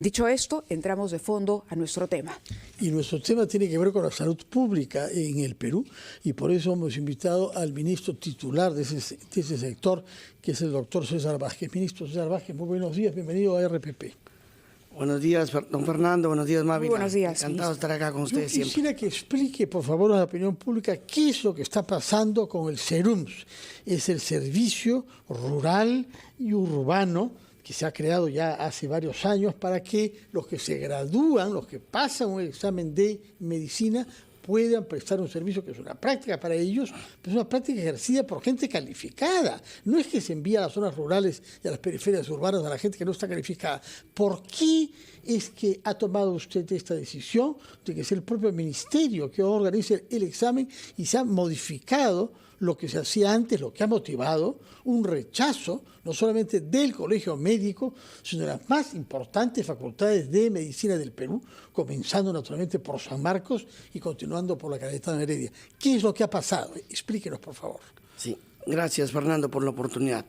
Dicho esto, entramos de fondo a nuestro tema. Y nuestro tema tiene que ver con la salud pública en el Perú, y por eso hemos invitado al ministro titular de ese sector, que es el doctor César Vázquez. Ministro César Vázquez, muy buenos días, bienvenido a RPP. Buenos días, don Fernando, buenos días, Mávila. Muy buenos días. Encantado de estar acá con ustedes siempre. Quisiera que explique, por favor, a la opinión pública qué es lo que está pasando con el SERUMS. Es el Servicio Rural y Urbano, que se ha creado ya hace varios años para que los que se gradúan, los que pasan un examen de medicina, puedan prestar un servicio que es una práctica para ellos, pero es una práctica ejercida por gente calificada. No es que se envíe a las zonas rurales y a las periferias urbanas a la gente que no está calificada. ¿Por qué es que ha tomado usted esta decisión de que sea el propio ministerio que organice el examen y se ha modificado lo que se hacía antes, lo que ha motivado un rechazo no solamente del Colegio Médico, sino de las más importantes facultades de medicina del Perú, comenzando naturalmente por San Marcos y continuando por la Cayetano Heredia? ¿Qué es lo que ha pasado? Explíquenos, por favor. Sí, gracias, Fernando, por la oportunidad.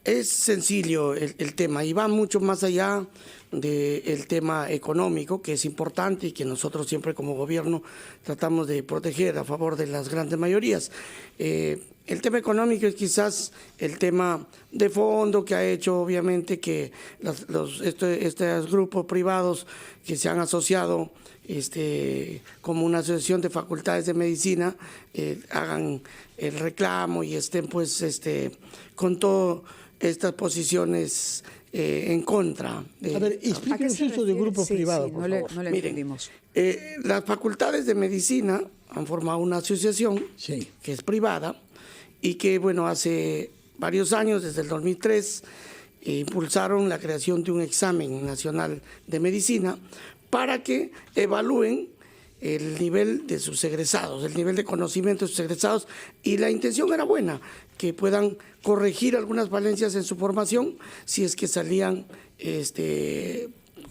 Es sencillo el tema y va mucho más allá del tema económico, que es importante y que nosotros siempre como gobierno tratamos de proteger a favor de las grandes mayorías. El tema económico es quizás el tema de fondo que ha hecho obviamente que estos grupos privados que se han asociado como una asociación de facultades de medicina hagan el reclamo y estén pues con todas estas posiciones en contra. A ver, explíquenos eso de grupos privados, por favor. No le entendimos. Las facultades de medicina han formado una asociación que es privada y que, bueno, hace varios años, desde el 2003, impulsaron la creación de un examen nacional de medicina para que evalúen el nivel de sus egresados, el nivel de conocimiento de sus egresados, y la intención era buena, que puedan corregir algunas falencias en su formación si es que salían,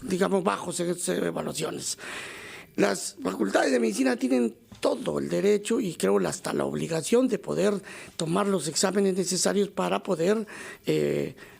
digamos, bajos en estas evaluaciones. Las facultades de medicina tienen todo el derecho y creo hasta la obligación de poder tomar los exámenes necesarios para poder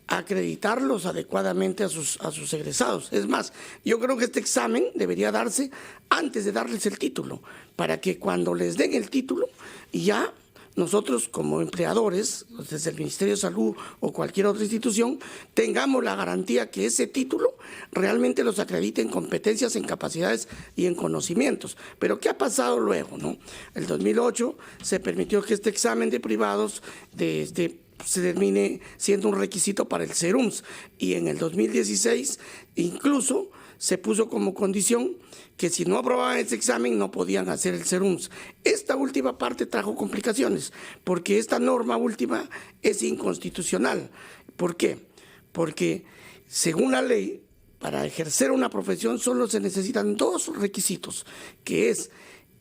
acreditarlos adecuadamente a sus egresados. Es más, yo creo que este examen debería darse antes de darles el título, para que cuando les den el título ya nosotros como empleadores, desde el Ministerio de Salud o cualquier otra institución, tengamos la garantía que ese título realmente los acredite en competencias, en capacidades y en conocimientos. Pero ¿qué ha pasado luego, no? El 2008 se permitió que este examen de privados se termine siendo un requisito para el SERUMS, y en el 2016 incluso se puso como condición que si no aprobaban ese examen no podían hacer el SERUMS. Esta última parte trajo complicaciones porque esta norma última es inconstitucional. ¿Por qué? Porque según la ley, para ejercer una profesión solo se necesitan dos requisitos, que es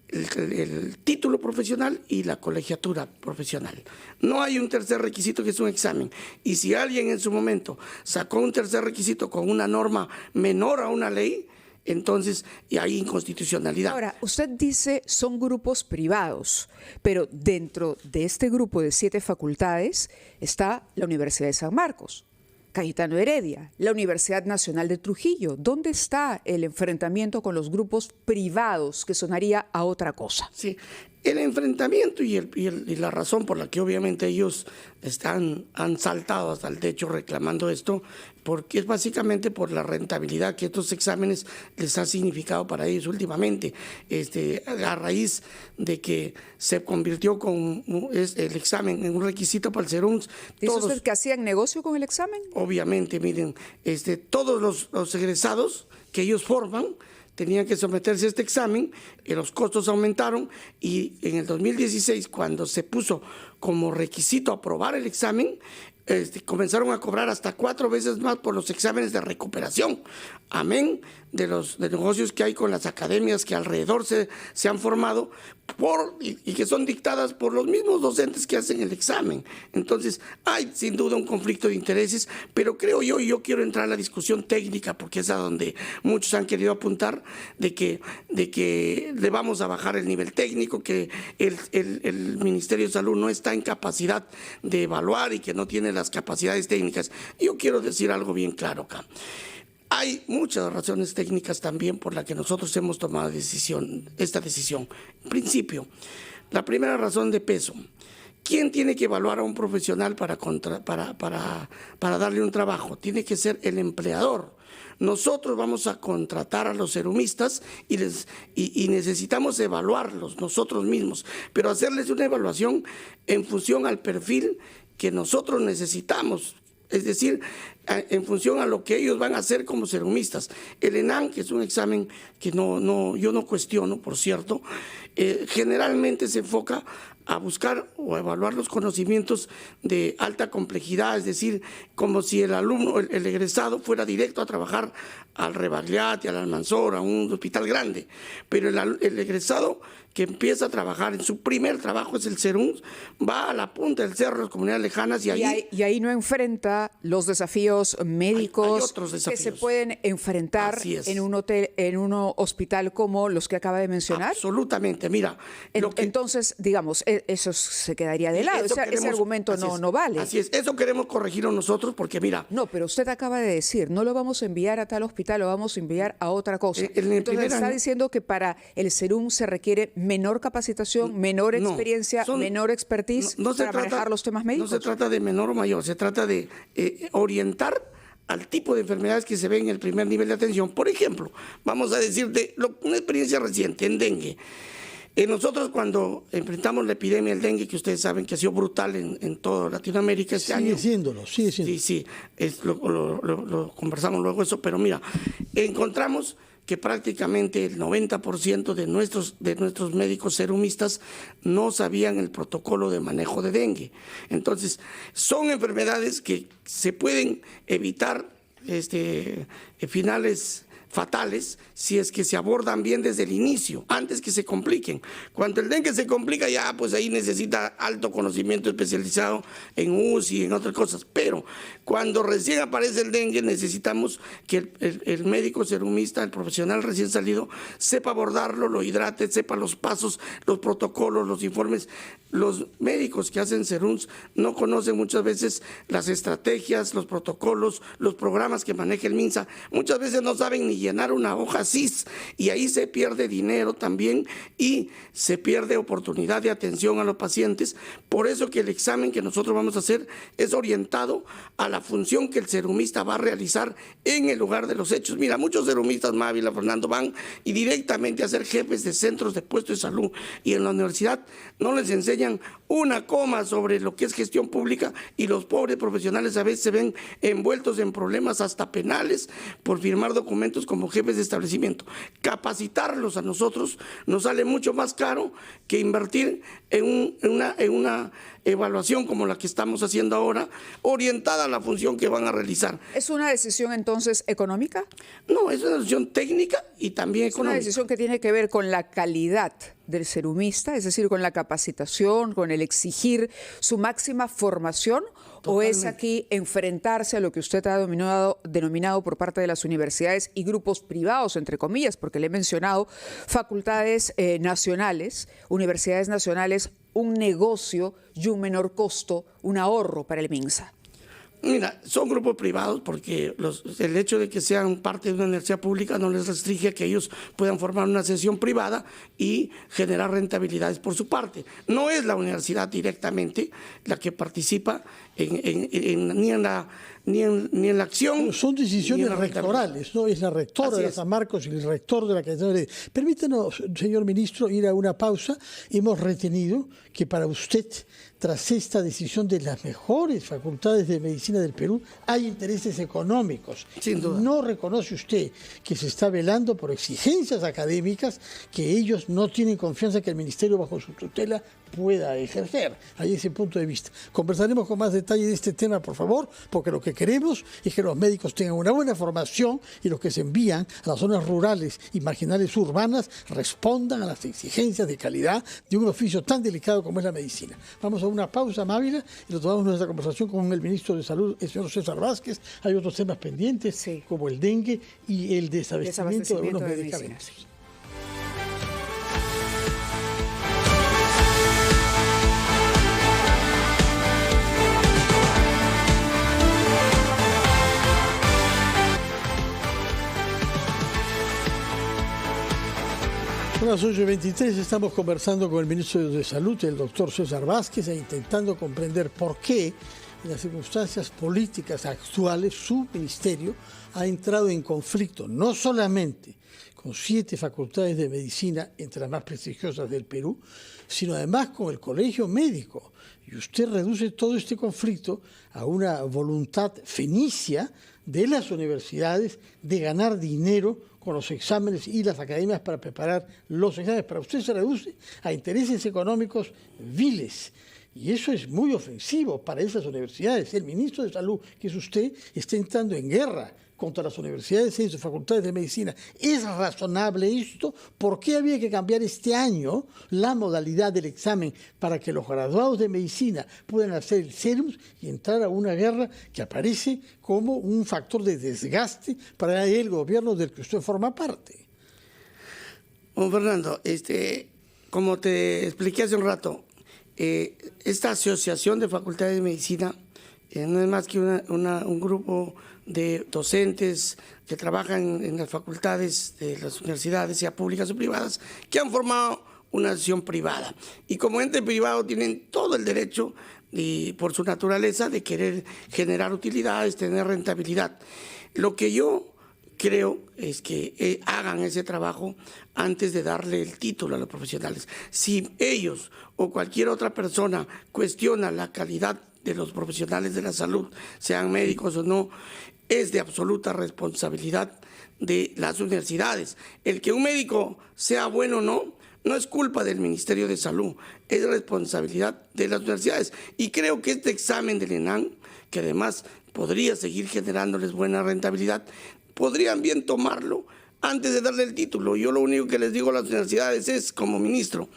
el título profesional y la colegiatura profesional. No hay un tercer requisito, que es un examen. Y si alguien en su momento sacó un tercer requisito con una norma menor a una ley, entonces hay inconstitucionalidad. Ahora, usted dice son grupos privados, pero dentro de este grupo de 7 facultades está la Universidad de San Marcos, Cayetano Heredia, la Universidad Nacional de Trujillo. ¿Dónde está el enfrentamiento con los grupos privados, que sonaría a otra cosa? Sí, el enfrentamiento y la razón por la que obviamente ellos han saltado hasta el techo reclamando esto, porque es básicamente por la rentabilidad que estos exámenes les ha significado para ellos últimamente, a raíz de que se convirtió con el examen en un requisito para el SERUMS. ¿Dice usted que hacían negocio con el examen? Obviamente, miren, todos los egresados que ellos forman tenían que someterse a este examen, los costos aumentaron, y en el 2016, cuando se puso como requisito aprobar el examen, comenzaron a cobrar hasta 4 veces más por los exámenes de recuperación, amén de los negocios que hay con las academias que alrededor se han formado y que son dictadas por los mismos docentes que hacen el examen. Entonces hay sin duda un conflicto de intereses, pero creo yo quiero entrar a la discusión técnica, porque es a donde muchos han querido apuntar, de que le vamos a bajar el nivel técnico, que el Ministerio de Salud no está en capacidad de evaluar y que no tiene las capacidades técnicas. Yo quiero decir algo bien claro acá. Hay muchas razones técnicas también por las que nosotros hemos tomado esta decisión. En principio, la primera razón de peso. ¿Quién tiene que evaluar a un profesional para darle un trabajo? Tiene que ser el empleador. Nosotros vamos a contratar a los serumistas y necesitamos evaluarlos nosotros mismos, pero hacerles una evaluación en función al perfil que nosotros necesitamos. Es decir, en función a lo que ellos van a hacer como serumistas. El ENAM, que es un examen que yo no cuestiono, por cierto, generalmente se enfoca a buscar o a evaluar los conocimientos de alta complejidad, es decir, como si el alumno, el egresado, fuera directo a trabajar al Rebagliati, al Almanzora, a un hospital grande. Pero el egresado que empieza a trabajar, en su primer trabajo es el SERUMS, va a la punta del cerro, las comunidades lejanas, y ahí no enfrenta los desafíos médicos hay otros desafíos que se pueden enfrentar en un hotel, en un hospital como los que acaba de mencionar. Absolutamente, mira. Entonces, digamos, eso se quedaría de lado, ese argumento no vale. Así es, eso queremos corregirlo nosotros porque mira. No, pero usted acaba de decir, no lo vamos a enviar a tal hospital, lo vamos a enviar a otra cosa. Entonces está diciendo que para el SERUM se requiere menor capacitación, menor experiencia, menor expertise para manejar los temas médicos. No se trata de menor o mayor, se trata de orientar al tipo de enfermedades que se ven en el primer nivel de atención. Por ejemplo, vamos a decir una experiencia reciente en dengue. Nosotros cuando enfrentamos la epidemia del dengue, que ustedes saben que ha sido brutal en toda Latinoamérica este año. Sigue siendo. Sí, lo conversamos luego eso, pero mira, encontramos que prácticamente el 90% de nuestros médicos serumistas no sabían el protocolo de manejo de dengue. Entonces, son enfermedades que se pueden evitar finales fatales si es que se abordan bien desde el inicio, antes que se compliquen. Cuando el dengue se complica, ya pues ahí necesita alto conocimiento especializado en UCI y en otras cosas, pero cuando recién aparece el dengue necesitamos que el médico serumista, el profesional recién salido, sepa abordarlo, lo hidrate, sepa los pasos, los protocolos, los informes. Los médicos que hacen serums no conocen muchas veces las estrategias, los protocolos, los programas que maneja el MINSA. Muchas veces no saben ni llenar una hoja CIS y ahí se pierde dinero también y se pierde oportunidad de atención a los pacientes. Por eso que el examen que nosotros vamos a hacer es orientado a la función que el serumista va a realizar en el lugar de los hechos. Mira, muchos serumistas, Mávila, Fernando, van y directamente a ser jefes de centros de puestos de salud y en la universidad no les enseñan una coma sobre lo que es gestión pública y los pobres profesionales a veces se ven envueltos en problemas hasta penales por firmar documentos como jefes de establecimiento. Capacitarlos a nosotros nos sale mucho más caro que invertir en una evaluación como la que estamos haciendo ahora, orientada a la función que van a realizar. ¿Es una decisión entonces económica? No, es una decisión técnica y también económica. Es una decisión que tiene que ver con la calidad del serumista, es decir, con la capacitación, con el exigir su máxima formación. Totalmente. ¿O es aquí enfrentarse a lo que usted ha denominado por parte de las universidades y grupos privados, entre comillas, porque le he mencionado facultades nacionales, universidades nacionales, un negocio y un menor costo, un ahorro para el MINSA? Mira, son grupos privados porque el hecho de que sean parte de una universidad pública no les restringe a que ellos puedan formar una sesión privada y generar rentabilidades por su parte. No es la universidad directamente la que participa ni en la acción. Pero son decisiones rectorales, ¿no? Es la rectora de San Marcos y el rector de la Catedral. Permítanos, señor ministro, ir a una pausa. Hemos retenido que para usted, tras esta decisión de las mejores facultades de medicina del Perú, hay intereses económicos. Sin duda. ¿No reconoce usted que se está velando por exigencias académicas que ellos no tienen confianza que el ministerio bajo su tutela pueda ejercer? Hay ese punto de vista. Conversaremos con más detalle de este tema, por favor, porque lo que queremos es que los médicos tengan una buena formación y los que se envían a las zonas rurales y marginales urbanas respondan a las exigencias de calidad de un oficio tan delicado como es la medicina. Vamos a una pausa, Mávila, y retomamos nuestra conversación con el ministro de Salud, el señor César Vázquez. Hay otros temas pendientes, como el dengue y el desabastecimiento de algunos medicamentos. Son las 8:23, estamos conversando con el ministro de Salud, el doctor César Vázquez, e intentando comprender por qué, en las circunstancias políticas actuales, su ministerio ha entrado en conflicto, no solamente con 7 facultades de medicina, entre las más prestigiosas del Perú, sino además con el Colegio Médico. Y usted reduce todo este conflicto a una voluntad fenicia de las universidades de ganar dinero con los exámenes y las academias para preparar los exámenes. Para usted se reduce a intereses económicos viles. Y eso es muy ofensivo para esas universidades. El ministro de Salud, que es usted, está entrando en guerra contra las universidades y sus facultades de medicina. ¿Es razonable esto? ¿Por qué había que cambiar este año la modalidad del examen para que los graduados de medicina puedan hacer el SERUMS y entrar a una guerra que aparece como un factor de desgaste para el gobierno del que usted forma parte? Don Fernando, como te expliqué hace un rato, esta asociación de facultades de medicina no es más que un grupo de docentes que trabajan en las facultades de las universidades, sea públicas o privadas, que han formado una asociación privada. Y como ente privado tienen todo el derecho, y por su naturaleza, de querer generar utilidades, tener rentabilidad. Lo que yo creo es que hagan ese trabajo antes de darle el título a los profesionales. Si ellos o cualquier otra persona cuestiona la calidad de los profesionales de la salud, sean médicos o no, es de absoluta responsabilidad de las universidades. El que un médico sea bueno o no, no es culpa del Ministerio de Salud, es responsabilidad de las universidades. Y creo que este examen del ENAM, que además podría seguir generándoles buena rentabilidad, podrían bien tomarlo antes de darle el título. Yo lo único que les digo a las universidades es, como ministro,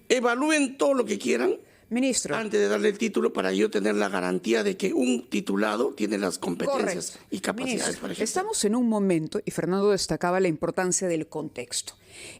evalúen todo lo que quieran, ministro, antes de darle el título, para yo tener la garantía de que un titulado tiene las competencias correcto, y capacidades ministro, para ejercer. estamos en un momento, y Fernando destacaba la importancia del contexto,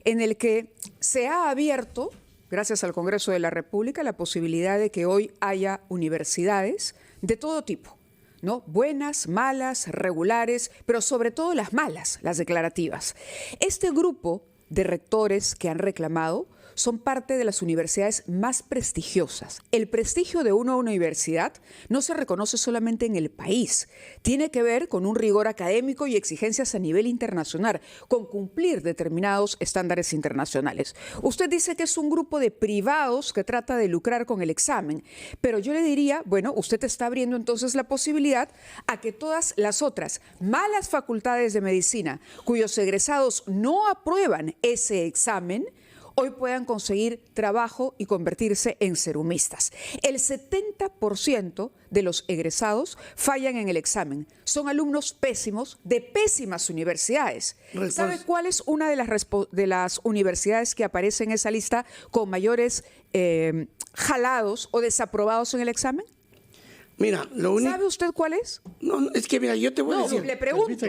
en el que se ha abierto, gracias al Congreso de la República, la posibilidad de que hoy haya universidades de todo tipo, ¿no? Buenas, malas, regulares, pero sobre todo las malas, las declarativas. Este grupo de rectores que han reclamado son parte de las universidades más prestigiosas. El prestigio de una universidad no se reconoce solamente en el país. Tiene que ver con un rigor académico y exigencias a nivel internacional, con cumplir determinados estándares internacionales. Usted dice que es un grupo de privados que trata de lucrar con el examen, pero yo le diría, bueno, usted está abriendo entonces la posibilidad a que todas las otras malas facultades de medicina, cuyos egresados no aprueban ese examen, hoy puedan conseguir trabajo y convertirse en serumistas. El 70% de los egresados fallan en el examen. Son alumnos pésimos de pésimas universidades. ¿Sabe cuál es una de las universidades que aparece en esa lista con mayores jalados o desaprobados en el porque Mira, lo único... ¿sabe usted cuál es? No, es que mira, yo te voy a decir... Le pregunto.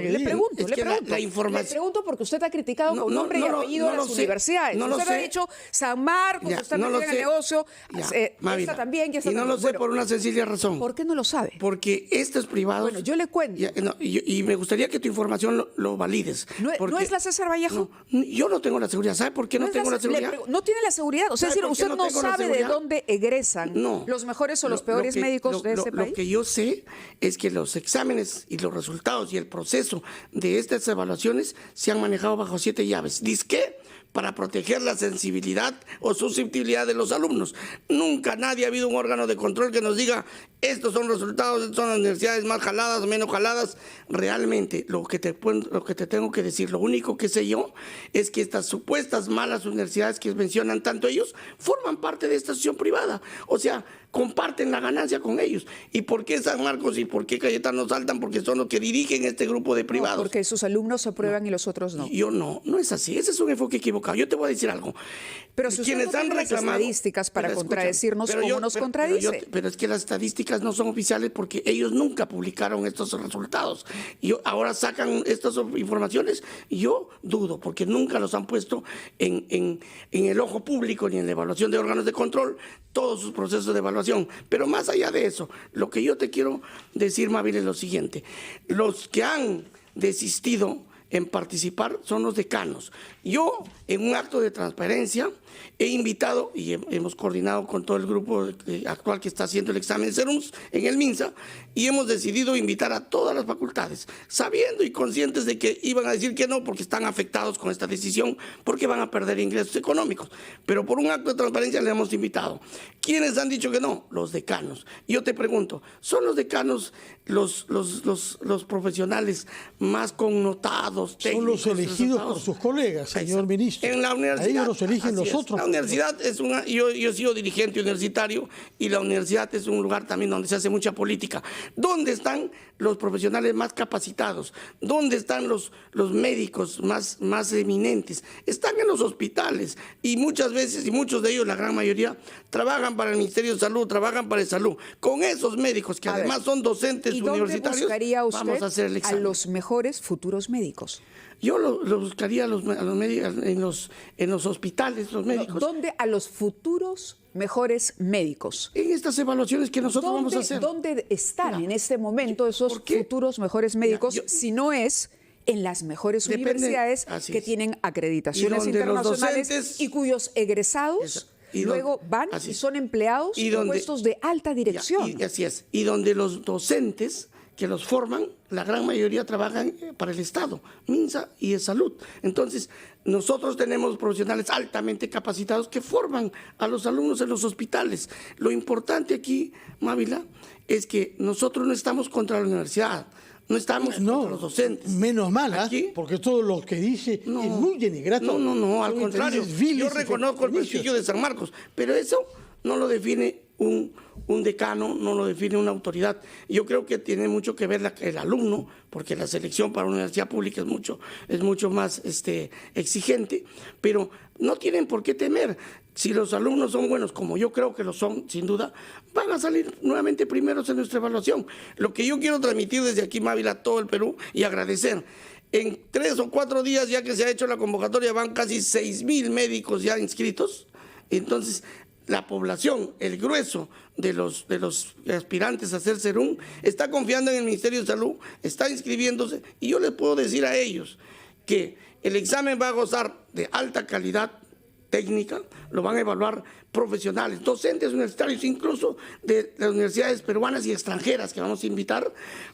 La información... Le pregunto porque usted ha criticado con nombre y apellido a las universidades. Usted ha dicho San Marcos, usted también en el negocio, esta también, y esta también. Y no lo sé por una sencilla razón. ¿Por qué no lo sabe? Porque estos privados... Bueno, yo le cuento. Y me gustaría que tu información lo valides. ¿No es la César Vallejo? No, yo no tengo la seguridad. ¿Sabe por qué no tengo la seguridad? No tiene la seguridad. O sea, usted no sabe de dónde egresan los mejores o los peores médicos de ese país. Lo que yo sé es que los exámenes y los resultados y el proceso de estas evaluaciones se han manejado bajo 7 llaves. ¿Disque? Para proteger la sensibilidad o susceptibilidad de los alumnos. Nunca nadie ha habido un órgano de control que nos diga estos son resultados, estas son las universidades más jaladas o menos jaladas. Realmente lo que te tengo que decir, lo único que sé yo es que estas supuestas malas universidades que mencionan tanto ellos forman parte de esta asociación privada. O sea, comparten la ganancia con ellos. ¿Y por qué San Marcos y por qué Cayetano saltan? Porque son los que dirigen este grupo de privados. No, porque sus alumnos aprueban y los otros no. Yo no es así. Ese es un enfoque equivocado. Yo te voy a decir algo. Pero si usted no tiene las estadísticas para contradecirnos, ¿cómo nos contradice? Pero es que las estadísticas no son oficiales porque ellos nunca publicaron estos resultados. Y ahora sacan estas informaciones y yo dudo porque nunca los han puesto en el ojo público ni en la evaluación de órganos de control, todos sus procesos de evaluación. Pero más allá de eso, lo que yo te quiero decir, Mabel, es lo siguiente. Los que han desistido en participar son los decanos. Yo, en un acto de transparencia, he invitado y hemos coordinado con todo el grupo actual que está haciendo el examen CERUMS en el MINSA, y hemos decidido invitar a todas las facultades, sabiendo y conscientes de que iban a decir que no porque están afectados con esta decisión, porque van a perder ingresos económicos. Pero por un acto de transparencia le hemos invitado. ¿Quiénes han dicho que no? Los decanos. Yo te pregunto, ¿son los decanos los profesionales más connotados, técnicos? Son los elegidos por sus colegas, señor ministro. En la universidad. A ellos los eligen los otros. La universidad es yo he sido dirigente universitario, y la universidad es un lugar también donde se hace mucha política. ¿Dónde están los profesionales más capacitados? ¿Dónde están los médicos más eminentes? Están en los hospitales, y muchas veces, y muchos de ellos, la gran mayoría, trabajan para el Ministerio de Salud, trabajan para el Salud. Con esos médicos, que además son docentes universitarios, buscaría usted vamos a hacer el examen. A los mejores futuros médicos? Yo lo buscaría a los médicos, en los hospitales, los médicos. ¿Dónde a los futuros mejores médicos? En estas evaluaciones que nosotros vamos a hacer. ¿Dónde están en este momento esos futuros mejores médicos, si no es en las mejores universidades que tienen acreditaciones internacionales y cuyos egresados luego van y son empleados en puestos de alta dirección? Así es. Y donde los docentes que los forman, la gran mayoría trabajan para el Estado, MINSA y de Salud. Entonces, nosotros tenemos profesionales altamente capacitados que forman a los alumnos en los hospitales. Lo importante aquí, Mávila, es que nosotros no estamos contra la universidad, no estamos contra los docentes. Menos mal, porque todo lo que dice es muy denigratorio. No, al contrario. Yo reconozco el prestigio de San Marcos, pero eso no lo define un decano, no lo define una autoridad. Yo creo que tiene mucho que ver el alumno, porque la selección para una universidad pública es mucho más exigente, pero no tienen por qué temer. Si los alumnos son buenos, como yo creo que lo son, sin duda, van a salir nuevamente primeros en nuestra evaluación. Lo que yo quiero transmitir desde aquí, Mávila, a todo el Perú, y agradecer. En 3 o 4 días, ya que se ha hecho la convocatoria, van casi 6,000 médicos ya inscritos. Entonces, la población, el grueso de los aspirantes a hacer CERUM, está confiando en el Ministerio de Salud, está inscribiéndose, y yo les puedo decir a ellos que el examen va a gozar de alta calidad técnica, lo van a evaluar profesionales, docentes universitarios, incluso de las universidades peruanas y extranjeras que vamos a invitar.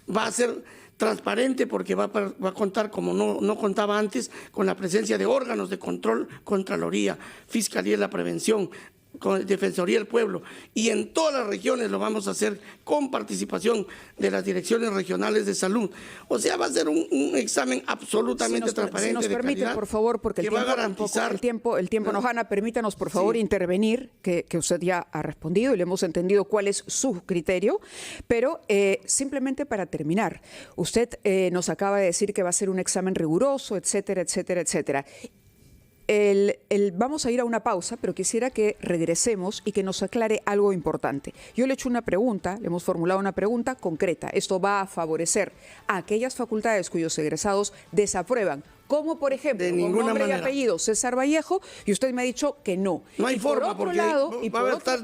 Va a ser transparente porque va a contar, como no contaba antes, con la presencia de órganos de control, Contraloría, Fiscalía de la Prevención, con Defensoría del Pueblo, y en todas las regiones lo vamos a hacer con participación de las direcciones regionales de salud. O sea, va a ser un examen absolutamente transparente. Si nos permite, por favor, porque el tiempo nos gana, permítanos, por favor, intervenir, que usted ya ha respondido y le hemos entendido cuál es su criterio, pero simplemente para terminar, usted nos acaba de decir que va a ser un examen riguroso, etcétera, etcétera, etcétera. Vamos a ir a una pausa, pero quisiera que regresemos y que nos aclare algo importante. Yo le he hecho una pregunta, le hemos formulado una pregunta concreta. Esto va a favorecer a aquellas facultades cuyos egresados desaprueban, como por ejemplo, con nombre y apellido César Vallejo, y usted me ha dicho que no. No hay forma, porque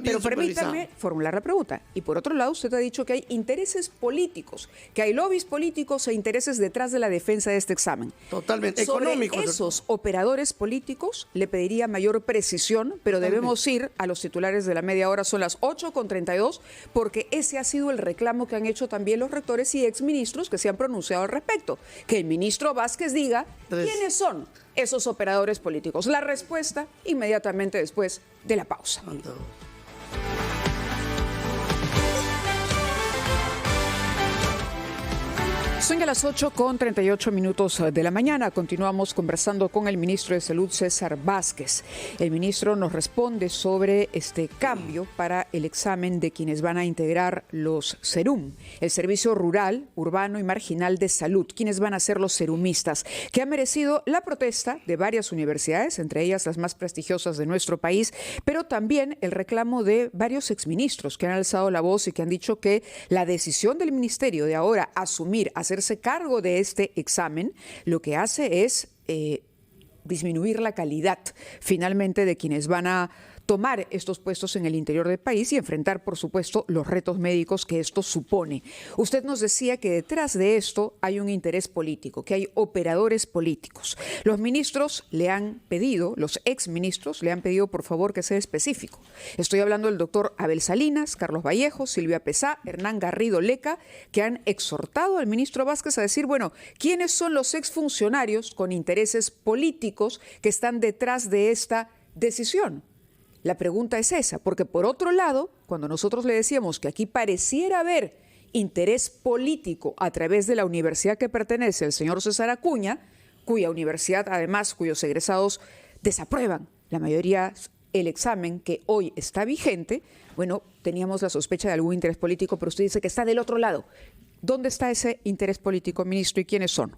pero permítame formular la pregunta. Y por otro lado, usted ha dicho que hay intereses políticos, que hay lobbies políticos e intereses detrás de la defensa de este examen. Totalmente, económicos. Sobre esos operadores políticos le pediría mayor precisión, pero debemos ir a los titulares de la media hora, son las 8:32, porque ese ha sido el reclamo que han hecho también los rectores y exministros que se han pronunciado al respecto. Que el ministro Vázquez diga quiénes son esos operadores políticos. La respuesta inmediatamente después de la pausa. Son ya las 8:38 de la mañana. Continuamos conversando con el ministro de Salud, César Vázquez. El ministro nos responde sobre este cambio para el examen de quienes van a integrar los CERUM, el Servicio Rural, Urbano y Marginal de Salud, quienes van a ser los cerumistas, que ha merecido la protesta de varias universidades, entre ellas las más prestigiosas de nuestro país, pero también el reclamo de varios exministros que han alzado la voz y que han dicho que la decisión del ministerio de ahora hacerse cargo de este examen, lo que hace es disminuir la calidad finalmente de quienes van a tomar estos puestos en el interior del país y enfrentar, por supuesto, los retos médicos que esto supone. Usted nos decía que detrás de esto hay un interés político, que hay operadores políticos. Los ministros le han pedido, los exministros le han pedido, por favor, que sea específico. Estoy hablando del doctor Abel Salinas, Carlos Vallejo, Silvia Pesá, Hernán Garrido Leca, que han exhortado al ministro Vázquez a decir, bueno, ¿quiénes son los exfuncionarios con intereses políticos que están detrás de esta decisión? La pregunta es esa, porque por otro lado, cuando nosotros le decíamos que aquí pareciera haber interés político a través de la universidad que pertenece al señor César Acuña, cuya universidad además, cuyos egresados desaprueban la mayoría el examen que hoy está vigente, bueno, teníamos la sospecha de algún interés político, pero usted dice que está del otro lado. ¿Dónde está ese interés político, ministro, y quiénes son?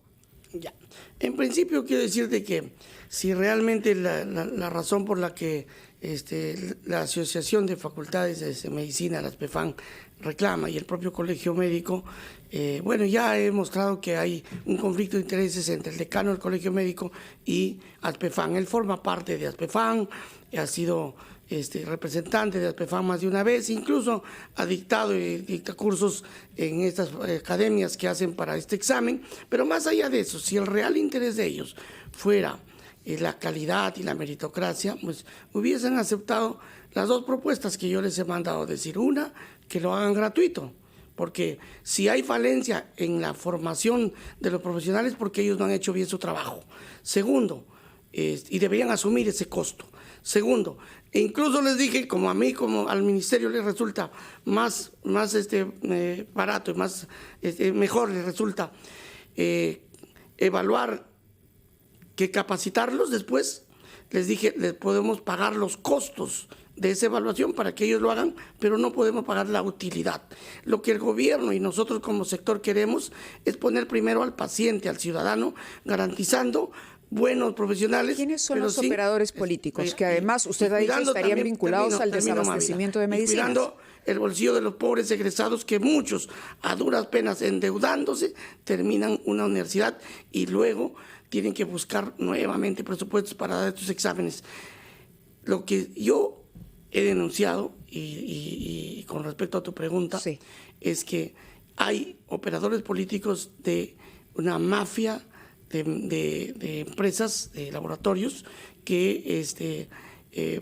Ya. En principio quiero decirte que si realmente la razón por la que la Asociación de Facultades de Medicina, la ASPEFAM, reclama y el propio Colegio Médico, bueno, ya he mostrado que hay un conflicto de intereses entre el decano del Colegio Médico y ASPEFAM. Él forma parte de ASPEFAM, ha sido representante de ASPEFAM más de una vez, incluso ha dictado y dicta cursos en estas academias que hacen para este examen, pero más allá de eso, si el real interés de ellos fuera la calidad y la meritocracia, pues hubiesen aceptado las dos propuestas que yo les he mandado decir. Una, que lo hagan gratuito, porque si hay falencia en la formación de los profesionales, porque ellos no han hecho bien su trabajo. Segundo, y deberían asumir ese costo. Segundo, e incluso les dije, como a mí, como al ministerio les resulta más barato y más mejor les resulta evaluar que capacitarlos, después les dije, les podemos pagar los costos de esa evaluación para que ellos lo hagan, pero no podemos pagar la utilidad. Lo que el gobierno y nosotros como sector queremos es poner primero al paciente, al ciudadano, garantizando buenos profesionales. ¿Quiénes son los operadores políticos que además usted ha dicho estarían vinculados al desabastecimiento de medicinas? Cuidando el bolsillo de los pobres egresados, que muchos, a duras penas, endeudándose, terminan una universidad y luego tienen que buscar nuevamente presupuestos para dar estos exámenes. Lo que yo he denunciado, y con respecto a tu pregunta, sí, es que hay operadores políticos de una mafia de empresas, de laboratorios, que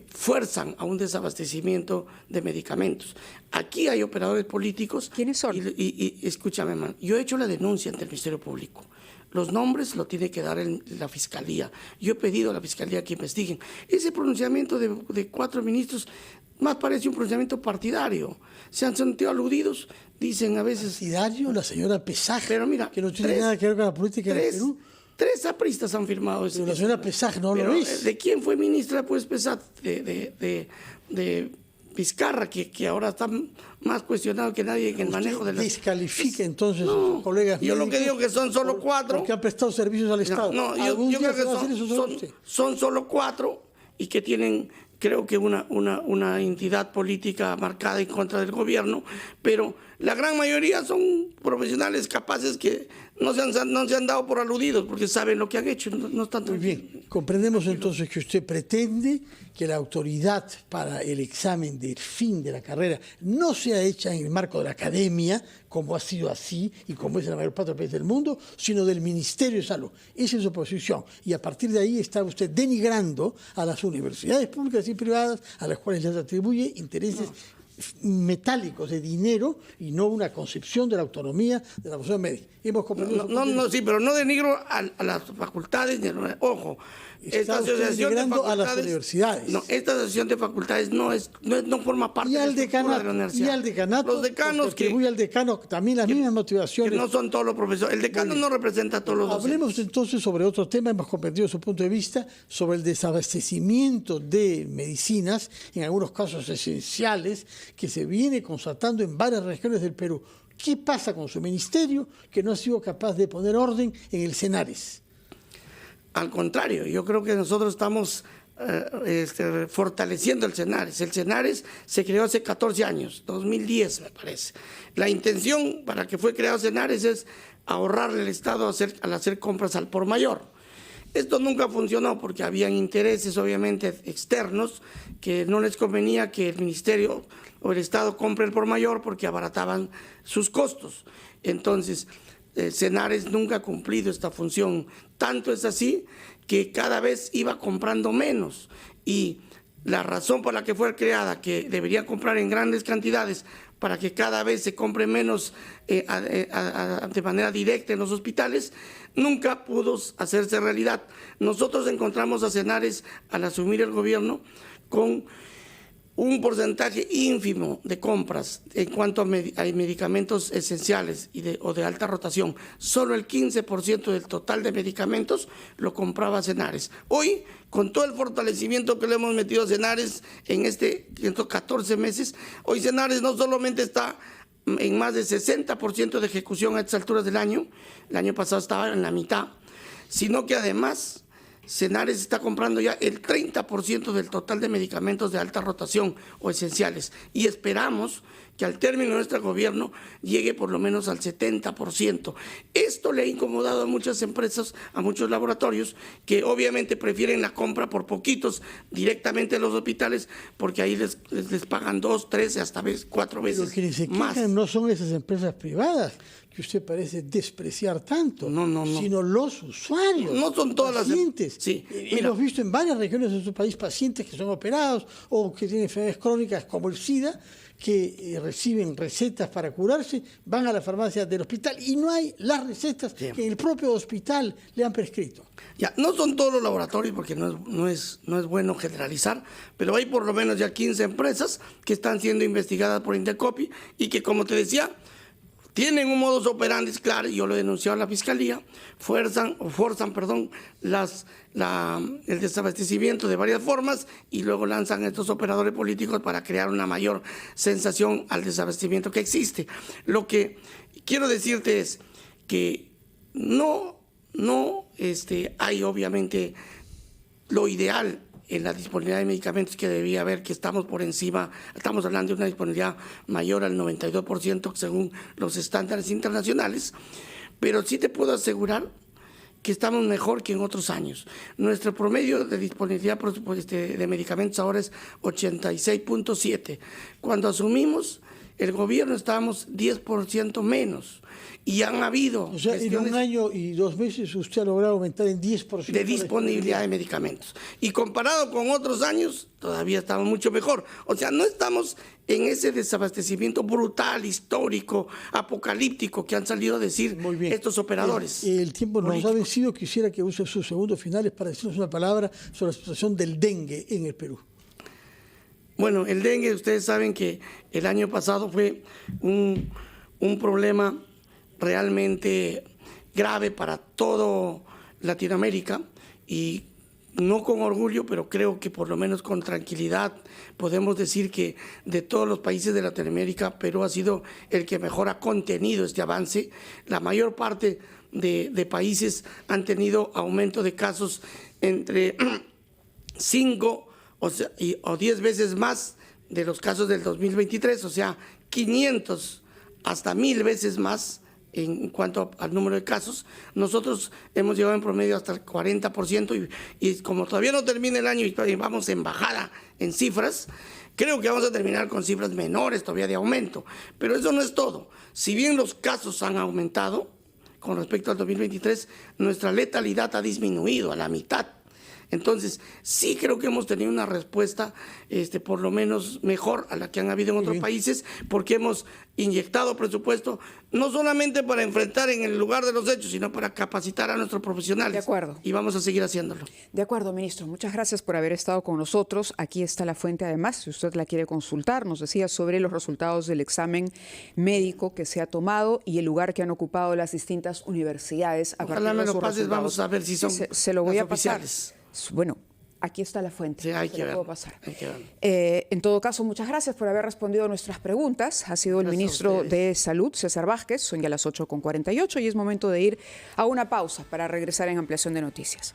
fuerzan a un desabastecimiento de medicamentos. Aquí hay operadores políticos. ¿Quiénes son? Y escúchame, man, yo he hecho la denuncia ante el Ministerio Público. Los nombres lo tiene que dar la Fiscalía. Yo he pedido a la Fiscalía que investiguen. Ese pronunciamiento de 4 ministros más parece un pronunciamiento partidario. Se han sentido aludidos, dicen a veces... ¿Partidario? La señora Pesaj, pero mira, que no tiene nada que ver con la política de Perú. 3 apristas han firmado ese. Pero la señora Pesaj no lo es. ¿De quién fue ministra, pues, Pesaj? De Vizcarra, que ahora está más cuestionado que nadie en el manejo de la... Descalifica entonces a sus colegas yo médicos. Lo que digo que son solo 4. Porque han prestado servicios al Estado. No, yo creo que son solo 4 y que tienen, creo que una entidad política marcada en contra del gobierno, pero la gran mayoría son profesionales capaces que no se han dado por aludidos porque saben lo que han hecho, no están tan... Muy bien, comprendemos entonces que usted pretende que la autoridad para el examen del fin de la carrera no sea hecha en el marco de la academia, como ha sido así y como es en la mayor parte de los países del mundo, sino del Ministerio de Salud. Esa es su posición. Y a partir de ahí está usted denigrando a las universidades públicas y privadas a las cuales les atribuye intereses metálicos de dinero y no una concepción de la autonomía de la profesión médica. Hemos comprendido sí, pero no denigro a las facultades, ojo. Esta asociación de facultades, a las universidades. No, esta asociación de facultades no forma parte de la estructura de la universidad. Y al decanato, los decanos que atribuye al decano también las mismas motivaciones. Que no son todos los profesores. El decano no representa a todos los docentes. Hablemos entonces sobre otro tema. Hemos comprendido su punto de vista sobre el desabastecimiento de medicinas, en algunos casos esenciales, que se viene constatando en varias regiones del Perú. ¿Qué pasa con su ministerio que no ha sido capaz de poner orden en el Senares? Al contrario, yo creo que nosotros estamos fortaleciendo el Senares. El Senares se creó hace 14 años, 2010 me parece. La intención para que fue creado Senares es ahorrarle al Estado al hacer compras al por mayor. Esto nunca funcionó porque habían intereses obviamente externos que no les convenía que el ministerio o el Estado compre el por mayor porque abarataban sus costos. Entonces, Senares nunca ha cumplido esta función. Tanto es así que cada vez iba comprando menos. Y la razón por la que fue creada, que debería comprar en grandes cantidades para que cada vez se compre menos de manera directa en los hospitales, nunca pudo hacerse realidad. Nosotros encontramos a Senares, al asumir el gobierno, con un porcentaje ínfimo de compras en cuanto a medicamentos esenciales o de alta rotación. Solo el 15% del total de medicamentos lo compraba Senares. Hoy, con todo el fortalecimiento que le hemos metido a Senares en estos 14 meses, hoy Senares no solamente está en más de 60% de ejecución a estas alturas del año, el año pasado estaba en la mitad, sino que además Senares está comprando ya el 30% del total de medicamentos de alta rotación o esenciales, y esperamos que al término de nuestro gobierno llegue por lo menos al 70%. Esto le ha incomodado a muchas empresas, a muchos laboratorios, que obviamente prefieren la compra por poquitos directamente en los hospitales, porque ahí les pagan 2, 3, hasta 4 veces más. Lo que ni se quejan no son esas empresas privadas que usted parece despreciar tanto, no. sino los usuarios. No son todas pacientes. Sí, hemos visto en varias regiones de su país pacientes que son operados o que tienen enfermedades crónicas como el SIDA, que reciben recetas para curarse, van a la farmacia del hospital y no hay las recetas que en el propio hospital le han prescrito. Ya, no son todos los laboratorios porque no es bueno generalizar, pero hay por lo menos ya 15 empresas que están siendo investigadas por Indecopi y que, como te decía, tienen un modus operandi claro, y yo lo he denunciado a la Fiscalía, forzan el desabastecimiento de varias formas y luego lanzan a estos operadores políticos para crear una mayor sensación al desabastecimiento que existe. Lo que quiero decirte es que no hay obviamente lo ideal en la disponibilidad de medicamentos que debía haber, que estamos por encima, estamos hablando de una disponibilidad mayor al 92% según los estándares internacionales, pero sí te puedo asegurar que estamos mejor que en otros años. Nuestro promedio de disponibilidad de medicamentos ahora es 86.7. Cuando asumimos el gobierno estábamos 10% menos. Y han habido... O sea, en 1 año y 2 meses usted ha logrado aumentar en 10% de disponibilidad de medicamentos. Y comparado con otros años, todavía estamos mucho mejor. O sea, no estamos en ese desabastecimiento brutal, histórico, apocalíptico que han salido a decir estos operadores. El tiempo nos ha vencido. Quisiera que use sus segundos finales para decirnos una palabra sobre la situación del dengue en el Perú. Bueno, el dengue, ustedes saben que el año pasado fue un problema realmente grave para todo Latinoamérica, y no con orgullo, pero creo que por lo menos con tranquilidad podemos decir que de todos los países de Latinoamérica, Perú ha sido el que mejor ha contenido este avance. La mayor parte de países han tenido aumento de casos entre 5 o 10 veces más de los casos del 2023, o sea, 500 hasta 1000 veces más en cuanto al número de casos. Nosotros hemos llegado en promedio hasta el 40% y como todavía no termina el año y vamos en bajada en cifras, creo que vamos a terminar con cifras menores todavía de aumento. Pero eso no es todo. Si bien los casos han aumentado con respecto al 2023, nuestra letalidad ha disminuido a la mitad. Entonces, sí creo que hemos tenido una respuesta por lo menos mejor a la que han habido en otros países, porque hemos inyectado presupuesto no solamente para enfrentar en el lugar de los hechos, sino para capacitar a nuestros profesionales. De acuerdo. Y vamos a seguir haciéndolo. De acuerdo, ministro. Muchas gracias por haber estado con nosotros. Aquí está la fuente, además, si usted la quiere consultar. Nos decía sobre los resultados del examen médico que se ha tomado y el lugar que han ocupado las distintas universidades. Ojalá me lo pases, vamos a ver si son se lo voy a pasar. Oficiales. Bueno, aquí está la fuente. Sí, hay que verlo. En todo caso, muchas gracias por haber respondido a nuestras preguntas. Ha sido el ministro de Salud, César Vázquez. Son ya las 8:48 y es momento de ir a una pausa para regresar en Ampliación de Noticias.